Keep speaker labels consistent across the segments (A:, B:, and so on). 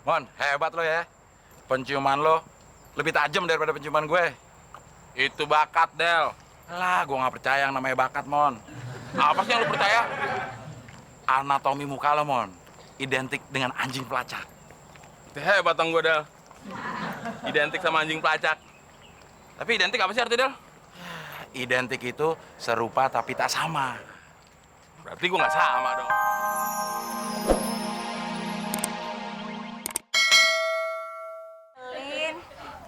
A: Mon, hebat lo ya. Penciuman lo lebih tajam daripada penciuman gue.
B: Itu bakat, Del.
A: Lah, gue nggak percaya yang namanya bakat, Mon.
B: Apa sih yang lu percaya?
A: Anatomi muka lo, Mon, identik dengan anjing pelacak.
B: Itu hebat dong gue, Del. Identik sama anjing pelacak. Tapi identik apa sih artinya, Del?
A: Identik itu serupa tapi tak sama.
B: Berarti gue nggak sama dong.
C: Lin,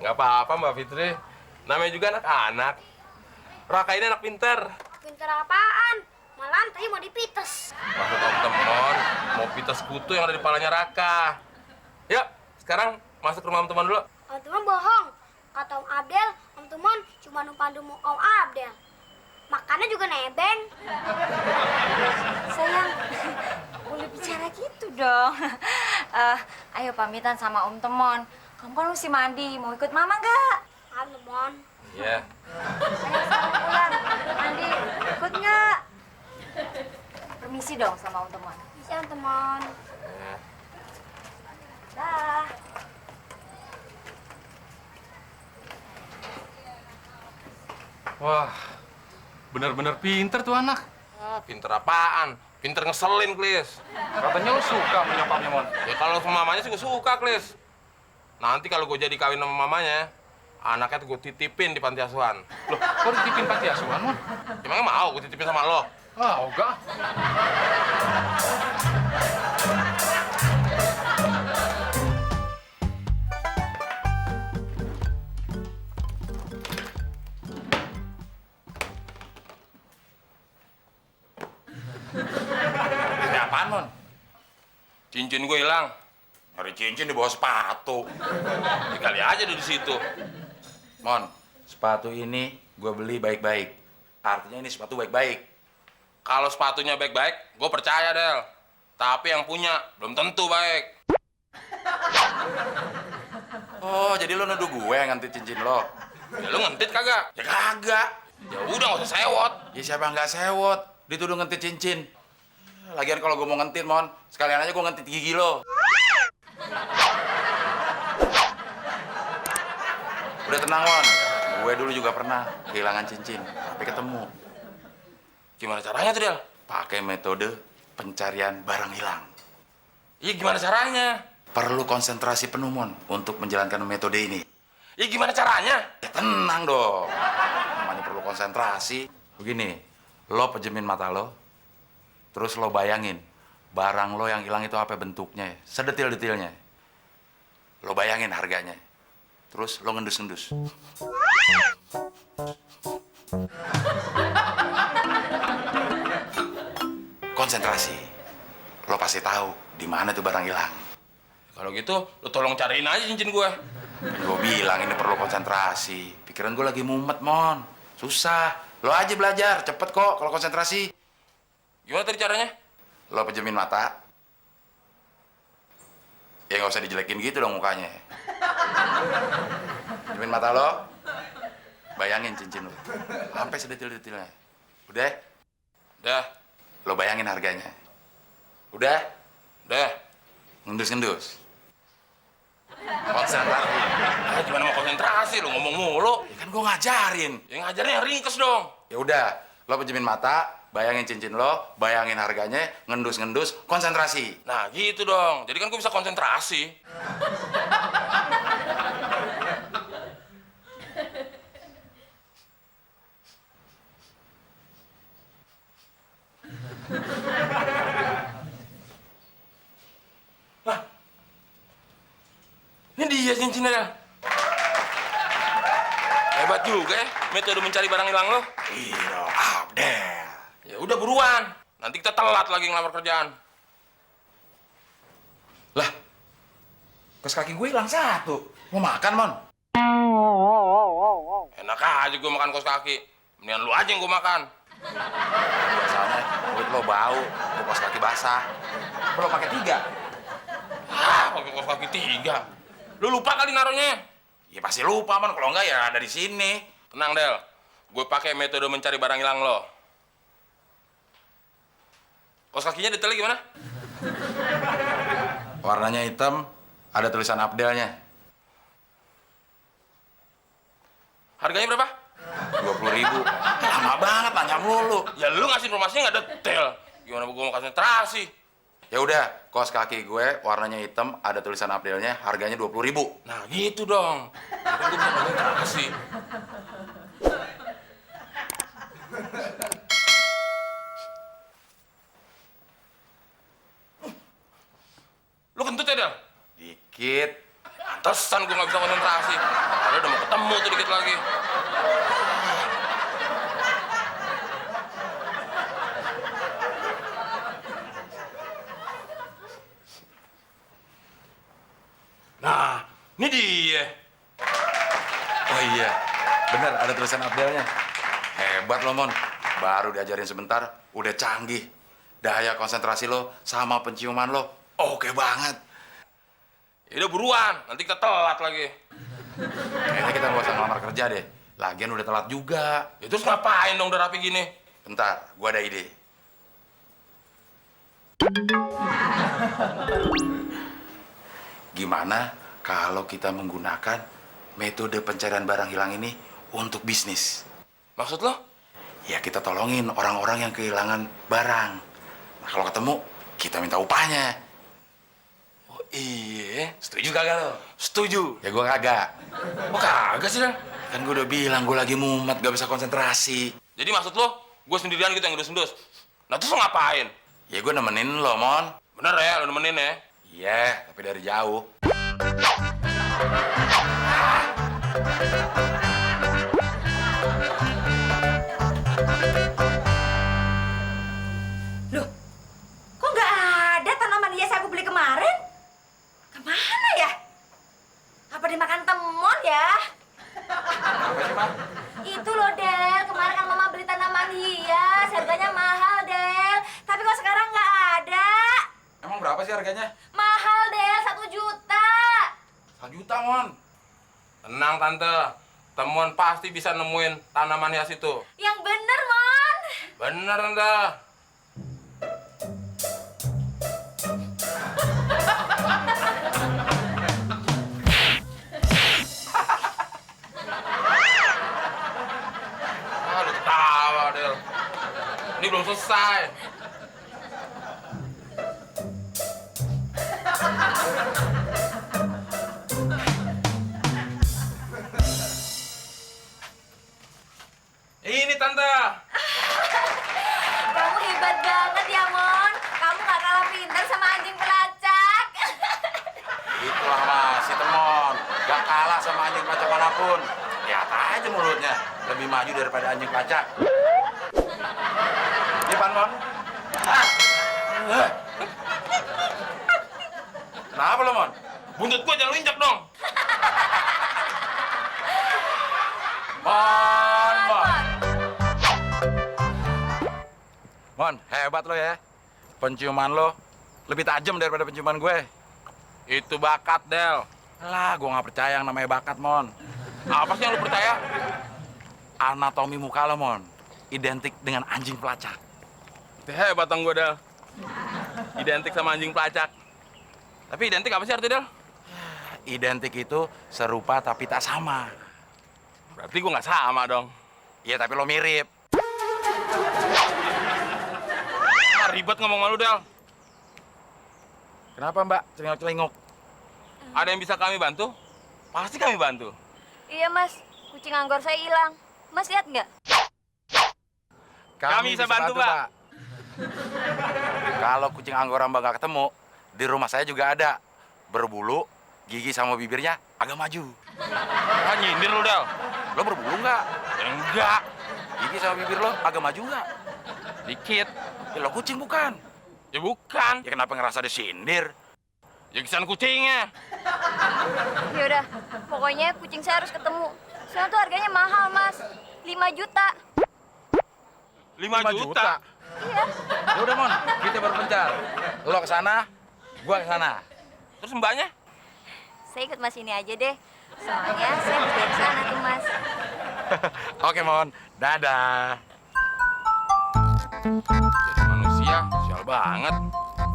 B: Nggak apa-apa, Mbak Fitri. Namanya juga anak-anak. Raka ini anak pinter.
D: Pinter apaan? Malah tadi mau dipites.
B: Maksud Om Temon, mau pites kutu yang ada di palanya Raka. Yuk, sekarang masuk ke rumah Om Temon dulu.
D: Om Tuman bohong. Kata Om Abdel, Om Tuman cuma numpang demu Om Abdel. Makannya juga nebeng.
C: sayang, boleh bicara gitu dong. Ayo pamitan sama Om Temon. Kamu kan mesti mandi, mau ikut Mama nggak?
D: Om Tuman.
B: Iya.
C: Ayo sekarang pulang, mandi, ikut nggak? Permisi dong sama Om Temon.
D: Bisa Om Tuman.
C: Dah.
B: Wah, bener-bener pinter tuh anak. Ah, pinter apaan? Pinter ngeselin, Klis.
A: Katanya lo suka sama nyokapnya, Mon.
B: Ya kalau sama mamanya sih gue suka, Klis. Nanti kalau gue jadi kawin sama mamanya, anaknya tuh gue titipin di panti asuhan.
A: Loh, kok dititipin panti asuhan, Mon?
B: Emangnya mau gue titipin sama lo?
A: Ah, enggak. Ini apaan, Mon?
B: Cincin gue hilang.
A: Nyari cincin di bawah sepatu.
B: Ya, kali aja di situ.
A: Mon, sepatu ini gue beli baik-baik. Artinya ini sepatu baik-baik.
B: Kalau sepatunya baik-baik, gue percaya, Del. Tapi yang punya belum tentu baik.
A: Oh, jadi lo nuduh gue yang ngantit cincin lo?
B: Ya lu ngentit kagak?
A: Ya kagak.
B: Ya udah nggak usah sewot.
A: Ya siapa yang nggak sewot? Dituduh ngentit cincin. Lagian kalau gue mau ngentit, Mon, sekalian aja gue ngentit gigi lo. Udah tenang, Mon. Gue dulu juga pernah kehilangan cincin, tapi ketemu.
B: Gimana caranya tuh, Del?
A: Pakai metode pencarian barang hilang.
B: Iya gimana caranya?
A: Perlu konsentrasi penuh, Mon, untuk menjalankan metode ini.
B: Ya gimana caranya?
A: Ya tenang dong. Namanya perlu konsentrasi. Begini, lo pejemin mata lo, terus lo bayangin barang lo yang hilang itu apa bentuknya, sedetil-detilnya. Lo bayangin harganya. Terus lo ngendus-ngendus. Konsentrasi. Lo pasti tahu di mana tuh barang hilang.
B: Kalau gitu, lu tolong cariin aja cincin gue.
A: Gue bilang ini perlu konsentrasi. Pikiran gue lagi mumet, Mon. Susah. Lo aja belajar, cepet kok kalau konsentrasi.
B: Gimana tadi caranya?
A: Lo pejemin mata. Ya nggak usah dijelekin gitu dong mukanya. Pejemin mata lo. Bayangin cincin lo. Sampai sedetil-detilnya. Udah?
B: Dah,
A: Lo bayangin harganya. Udah?
B: dah.
A: Ngendus-ngendus. Konsentrasi.
B: Ah, gimana mau konsentrasi? Lu ngomong mulu.
A: Ya kan gue ngajarin.
B: Yang ngajarnya yang ringkes dong.
A: Ya udah, lo pejemin mata, bayangin cincin lo, bayangin harganya, ngendus-ngendus, konsentrasi.
B: Nah gitu dong. Jadi kan gue bisa konsentrasi. Hah? Ini dia cincinnya, Del. Hebat juga ya, metode mencari barang hilang lo.
A: Iya, Abdel.
B: Ya udah buruan. Nanti kita telat lagi ngelamar kerjaan.
A: Lah, kos kaki gue hilang satu. Mau makan, Mon?
B: Enak aja gue makan kos kaki. Mendingan lu aja yang gue makan.
A: Biasanya mulut lo bau, lo kos kaki basah. Lo pakai 3.
B: Ah, pakai kos kaki 3. Lu lupa kali naruhnya.
A: Ya pasti lupa, Mon. Kalau enggak ya ada di sini.
B: Tenang, Del. Gue pakai metode mencari barang hilang lo. Kos kakinya detailnya gimana?
A: Warnanya hitam, Ada tulisan Abdelnya.
B: Harganya berapa?
A: 20.000. Lama banget nanya mulu.
B: Ya lu ngasih informasinya nggak detail. Gimana gue mau konsentrasi?
A: Ya udah, kaos kaki gue warnanya hitam, ada tulisan Abdelnya, harganya 20.000.
B: Nah gitu dong. Itu gue bisa konsentrasi. Lu kentut ya, Del?
A: Dikit.
B: Pantesan gue nggak bisa konsentrasi. Padahal udah mau ketemu tuh dikit lagi. Nah, ini dia.
A: Oh iya, bener ada tulisan Abdelnya. Hebat lo, Mon. Baru diajarin sebentar, udah canggih. Daya konsentrasi lo sama penciuman lo oke banget.
B: Ya udah buruan, nanti kita telat lagi.
A: Kayaknya kita nggak usah ngelamar kerja deh. Lagian udah telat juga.
B: Ya terus ngapain dong udah rapi gini?
A: Bentar, gua ada ide. Gimana kalau kita menggunakan metode pencarian barang hilang ini untuk bisnis?
B: Maksud lo?
A: Ya kita tolongin orang-orang yang kehilangan barang. Nah, kalau ketemu, kita minta upahnya.
B: Oh iya.
A: Setuju kagak lo?
B: Setuju.
A: Ya gua kagak.
B: Oh kagak sih, Del.
A: Kan gua udah bilang gua lagi mumet, gak bisa konsentrasi.
B: Jadi maksud lo, gue sendirian gitu yang ngedus-ngedus? Nah terus lo ngapain?
A: Ya gua nemenin lo, Mon.
B: Bener ya, lo nemenin ya?
A: Iya, tapi dari jauh.
C: Loh, kok nggak ada tanaman hias aku beli kemarin? Kemana ya? Apa dimakan temon ya?
A: Apa sih, Mak?
C: Itu loh, Del. Kemarin kan Mama beli tanaman hias. Harganya mahal, Del. Tapi kok sekarang nggak ada?
A: Emang berapa sih harganya?
C: Mahal, Del. 1 juta.
A: 1 juta, Mon.
B: Tenang, Tante. Temuan pasti bisa nemuin tanaman hias itu.
C: Yang bener, Mon.
B: Bener, Tante. Ah, lu ketawa, Del. Ini belum selesai. Ini, Tante.
C: Kamu hebat banget ya, Mon. Kamu nggak kalah pintar sama anjing pelacak.
A: Itulah Mas, si Temon. Gak kalah sama anjing pelacak manapun. Lihat aja mulutnya. Lebih maju daripada anjing pelacak. Ini Pan, Mon. Hah? Kenapa lo, Mon?
B: Buntut gua jangan lu injak dong.
A: Mon, Mon. Mon, hebat lo ya. Penciuman lo lebih tajam daripada penciuman gue.
B: Itu bakat, Del.
A: Lah, gue nggak percaya yang namanya bakat, Mon.
B: Apa sih yang lu percaya?
A: Anatomi muka lo, Mon, identik dengan anjing pelacak.
B: Itu hebat dong gua, Del. Identik sama anjing pelacak. Tapi identik apa sih artinya, Del?
A: Identik itu serupa tapi tak sama.
B: Berarti gua nggak sama dong.
A: Iya, tapi lo mirip.
B: Ah, ribet ngomong sama lu, Del.
A: Kenapa, Mbak? Celingok-celingok.
B: Ada yang bisa kami bantu? Pasti kami bantu.
C: Iya, Mas. Kucing anggor saya hilang. Mas lihat nggak?
B: Kami bisa bantu, Pak.
A: Kalau kucing anggora Mbak nggak ketemu, di rumah saya juga ada. Berbulu, gigi sama bibirnya agak maju.
B: Ah, nyindir lu, Del.
A: Lo berbulu nggak?
B: Ya, enggak.
A: Gigi sama bibir lo agak maju nggak?
B: Dikit.
A: Ya, lo kucing bukan?
B: Ya bukan.
A: Ya kenapa ngerasa disindir?
B: Ya kisan kucingnya.
C: Ya udah, pokoknya kucing saya harus ketemu. Soalnya tuh harganya mahal, Mas. 5 juta.
B: 5 juta.
C: Iya.
A: Ya udah, Mon, kita berpencar. Lo ke sana, gua ke sana.
B: Terus mbaknya?
C: Saya ikut Mas ini aja deh. Soalnya saya harus dari sana tuh, Mas.
A: Oke, Mon. Dadah.
B: Jadi manusia, sial banget.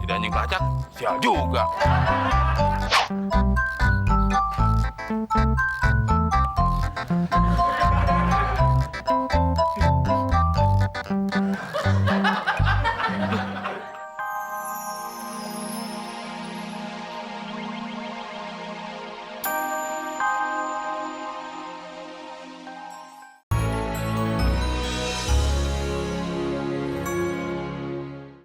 B: Jadi anjing pelacak, sial juga.